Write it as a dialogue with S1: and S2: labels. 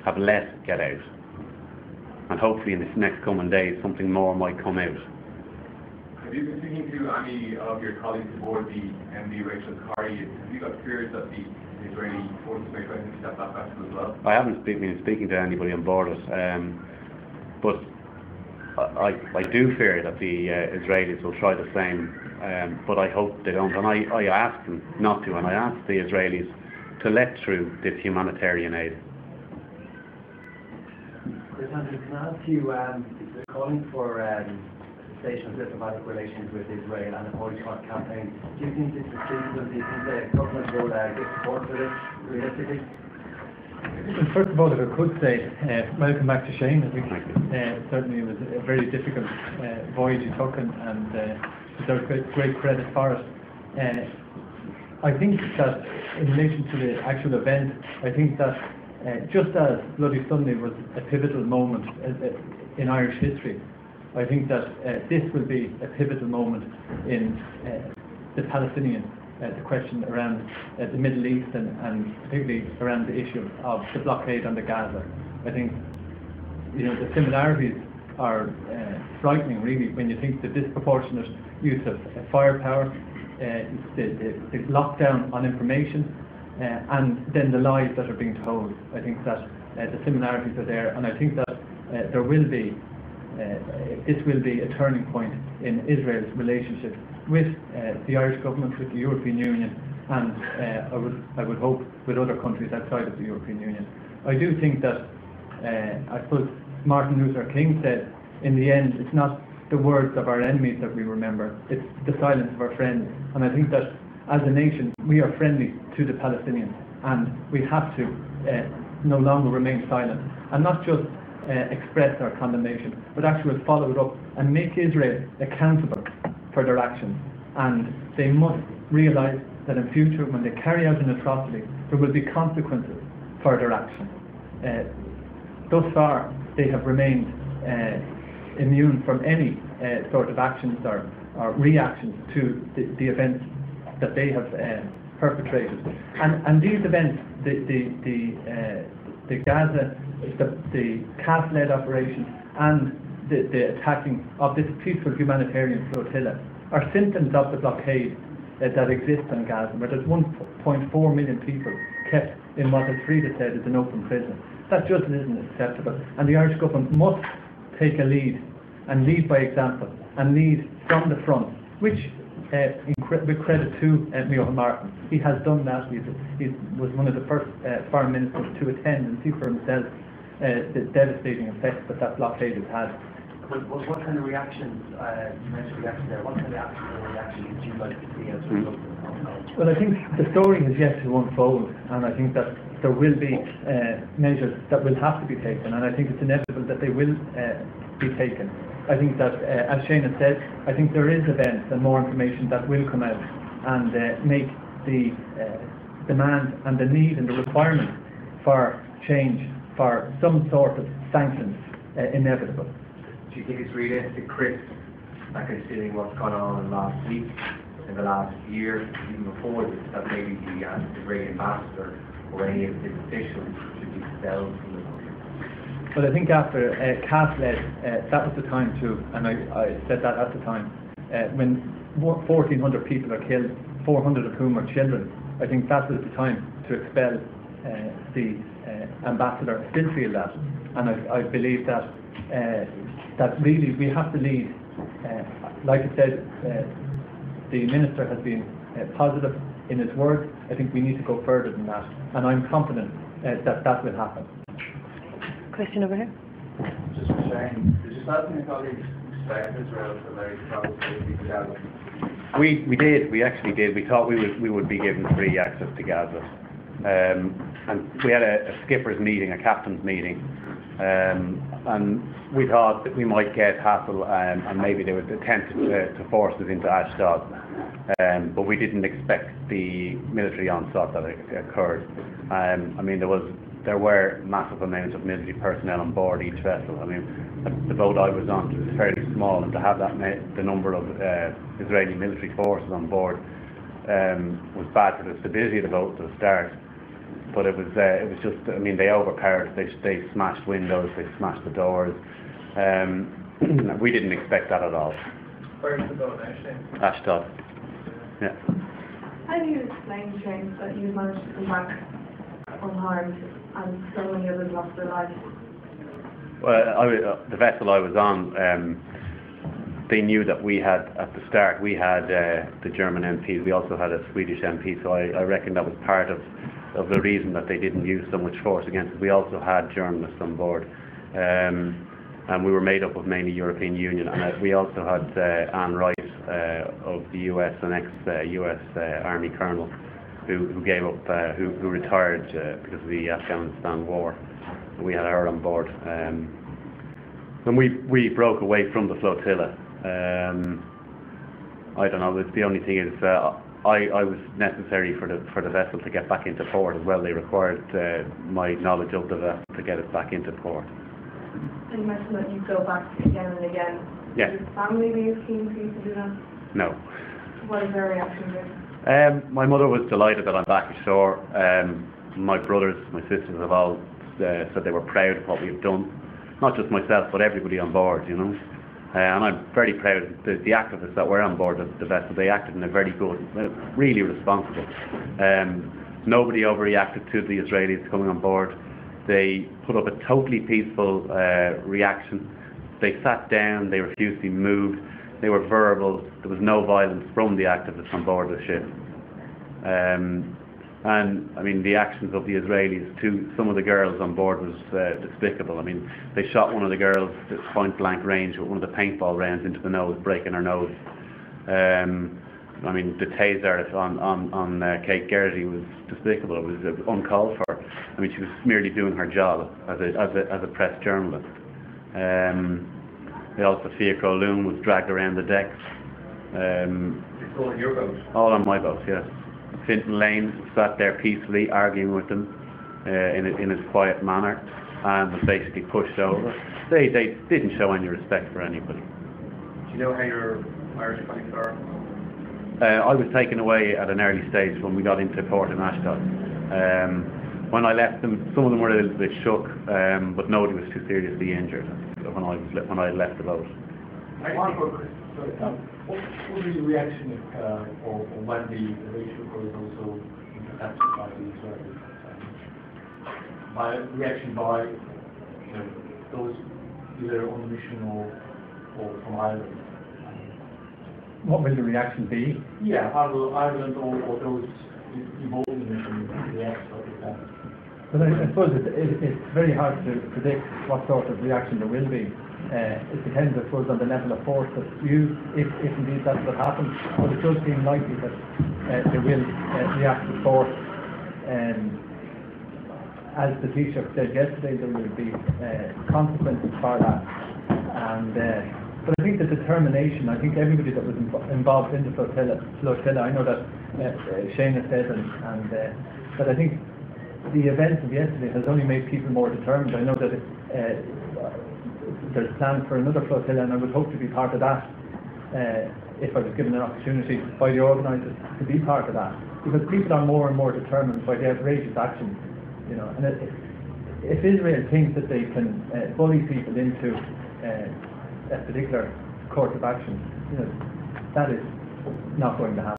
S1: have let get out. And hopefully in the next coming days something more might come out.
S2: Have you been speaking to any of your colleagues aboard the MV Rachel Corrie? Have you got fears that the Israeli forces may try to step that vessel as well?
S1: I haven't been speaking to anybody on board it, but I do fear that the Israelis will try the same, but I hope they don't. And I asked them not to, and I asked the Israelis to let through this humanitarian aid.
S3: Can I ask you, they're calling for cessation of diplomatic relations with Israel and a boycott campaign. Do you think this is feasible? Do you think the government will give support for this realistically?
S4: First of all, if I could say, welcome back to Shane. I think certainly it was a very difficult voyage you took, and deserves great credit for it. I think that in relation to the actual event, I think that just as Bloody Sunday was a pivotal moment in Irish history, I think that this will be a pivotal moment in the Palestinian the question around the Middle East and particularly around the issue of the blockade on the Gaza. I think the similarities are frightening, really, when you think the disproportionate use of firepower, the lockdown on information, and then the lies that are being told. I think that the similarities are there, and I think that there will be this will be a turning point in Israel's relationship with the Irish government, with the European Union, and I would hope with other countries outside of the European Union. I do think that I suppose Martin Luther King said, in the end, it's not the words of our enemies that we remember, it's the silence of our friends. And I think that as a nation, we are friendly to the Palestinians, and we have to no longer remain silent, and not just express our condemnation, but actually follow it up and make Israel accountable for their actions. And they must realise that in future, when they carry out an atrocity, there will be consequences for their actions. Thus far, they have remained immune from any sort of actions or reactions to the events that they have perpetrated. And these events, the Gaza, the CAF-led operation, and the attacking of this peaceful humanitarian flotilla are symptoms of the blockade that exists in Gaza, where there's 1.4 million people kept in what, as Frida said, is an open prison. That just isn't acceptable, and the Irish government must take a lead, and lead by example, and lead from the front, which with credit to Micheál Martin, he has done that. He was one of the first foreign ministers to attend and see for himself the devastating effects that blockade has had.
S3: What kind of reactions, you mentioned reaction there, what kind of actions or reactions would you like to see as a result of this?
S4: Well, I think the story has yet to unfold, and I think that there will be measures that will have to be taken, and I think it's inevitable that they will be taken. I think that, as Shane has said, I think there is events and more information that will come out and make the demand and the need and the requirement for change, for some sort of sanctions, inevitable.
S3: Do you think it's realistic, Chris, that considering what's gone on in the last week, in the last year, even before this, that maybe the Israeli ambassador or any of his officials should be expelled from the country?
S4: Well, I think after CAF-led, that was the time to, and I said that at the time, when 1,400 people are killed, 400 of whom are children, I think that was the time to expel the ambassador. I still feel that, and I believe that that really we have to lead. Like I said, the minister has been positive in his words. I think we need to go further than that, and I'm confident that will happen.
S5: Question over here.
S6: Just for Shane, did yourself and your colleagues expect Israel to lay travel safety to Gaza?
S1: We did. We actually did. We thought we would be given free access to Gaza, and we had a skippers meeting, a captain's meeting, and we thought that we might get hassle, and maybe they would attempt to force us into Ashdod, but we didn't expect the military onslaught that occurred. I mean, there were massive amounts of military personnel on board each vessel. I mean, the boat I was on was fairly small, and to have the number of Israeli military forces on board was bad for the stability of the boat at the start. but it was just, I mean, they overpowered. They smashed windows, they smashed the doors. We didn't expect that at all.
S6: Where's the boat now, Shane?
S1: Ashdod. Yeah.
S5: How do you explain, Shane, that you managed to come back unharmed and so many others lost their lives?
S1: Well, the vessel I was on, they knew that we had, at the start, we had the German MPs, we also had a Swedish MP, so I reckon that was part of the reason that they didn't use so much force against us. We also had journalists on board, and we were made up of mainly European Union, and we also had Anne Wright of the US, an ex-US Army colonel, who gave up, who retired because of the Afghanistan war. We had her on board. When we broke away from the flotilla, I don't know, the only thing is I was necessary for the vessel to get back into port as well. They required my knowledge of the vessel to get it back into port.
S5: And you mentioned that you go back again and again.
S1: Yeah.
S5: Would your family be keen for you to do that?
S1: No.
S5: What is their reaction to it?
S1: My mother was delighted that I'm back ashore. My brothers, my sisters have all said they were proud of what we've done. Not just myself, but everybody on board, you know. And I'm very proud of the activists that were on board the vessel. They acted in a very good, really responsible. Nobody overreacted to the Israelis coming on board. They put up a totally peaceful reaction. They sat down, they refused to be moved, they were verbal, there was no violence from the activists on board the ship. And I mean, the actions of the Israelis to some of the girls on board was despicable. I mean, they shot one of the girls at point blank range with one of the paintball rounds into the nose, breaking her nose. I mean, the taser on Kate Gertie was despicable. It was uncalled for. I mean, she was merely doing her job as a press journalist. Also, Fiacre Loon was dragged around the decks.
S3: It's all on your boat?
S1: All on my boat, yes. Finton Lane sat there peacefully arguing with them in his quiet manner and was basically pushed over. They didn't show any respect for anybody.
S3: Do you know how your Irish colleagues are?
S1: I was taken away at an early stage when we got into port in Ashdod. When I left them, some of them were a little bit shook, but nobody was too seriously injured when I left the boat.
S6: What was the reaction or when the ratio was also intercepted by the Israelis? By reaction by those either on the mission or from Ireland?
S4: What will the reaction be?
S6: Yeah, Ireland or those involved in the mission react like that.
S4: But I suppose it's very hard to predict what sort of reaction there will be. It depends, I suppose, on the level of force that you, if indeed that's what happens. But it does seem likely that they will react with force. As the Taoiseach said yesterday, there will be consequences for that. But I think the determination, I think everybody that was involved in the flotilla, I know that Shane has said, but I think the events of yesterday has only made people more determined. I know that there's plans for another flotilla, and I would hope to be part of that if I was given an opportunity by the organisers to be part of that, because people are more and more determined by the outrageous actions, you know. And if Israel thinks that they can bully people into a particular course of action, you know, that is not going to happen.